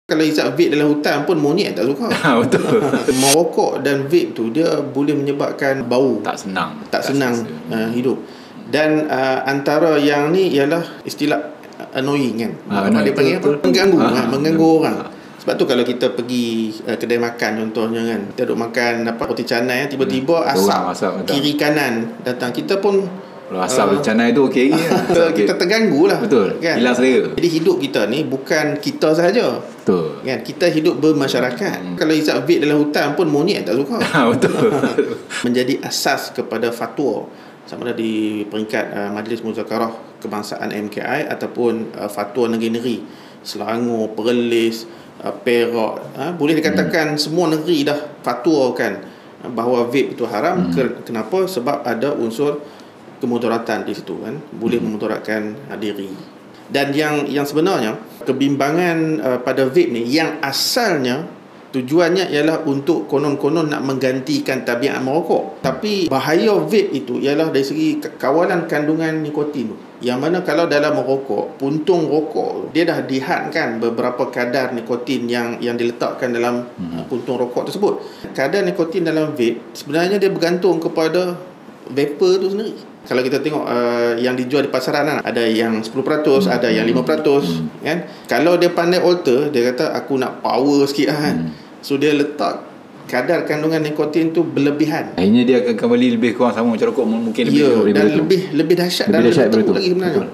Kalau hisap vape dalam hutan pun monyet tak suka. Betul. Merokok dan vape tu dia boleh menyebabkan bau. Tak senang Hidup. Dan antara yang ni ialah istilah annoying kan. Dia panggil apa? Mengganggu orang. Sebab tu kalau kita pergi kedai makan contohnya kan, kita duduk makan roti canai, tiba-tiba asap kiri kanan datang, kita pun kalau asap roti canai tu okey kita terganggu lah. Betul kan? Hilang selera. Jadi hidup kita ni bukan kita sahaja. Betul kan, kita hidup bermasyarakat. Kalau hisap vape dalam hutan pun monyet tak suka. Betul. Menjadi asas kepada fatwa sama ada di peringkat Majlis Muzakarah Kebangsaan MKI ataupun fatwa negeri-negeri Selangor, Perlis, Perak, boleh dikatakan semua negeri dah fatwakan bahawa vape itu haram. Kenapa? Sebab ada unsur kemudaratan di situ kan, boleh memudaratkan diri. Dan yang sebenarnya kebimbangan pada vape ni, yang asalnya tujuannya ialah untuk konon-konon nak menggantikan tabiat merokok. Tapi bahaya vape itu ialah dari segi kawalan kandungan nikotin tu, yang mana kalau dalam merokok, puntung rokok dia dah dihadkan beberapa kadar nikotin yang diletakkan dalam puntung rokok tersebut. Kadar nikotin dalam vape sebenarnya dia bergantung kepada vapor tu sendiri. Kalau kita tengok yang dijual di pasaran, ada yang 10%, ada yang 5%, kan. Kalau dia pandai alter, dia kata aku nak power sikit kan. So dia letak kadar kandungan nikotin tu berlebihan. Akhirnya dia akan kembali lebih kurang sama macam rokok, mungkin lebih dan lebih dahsyat dan lebih lagi sebenarnya.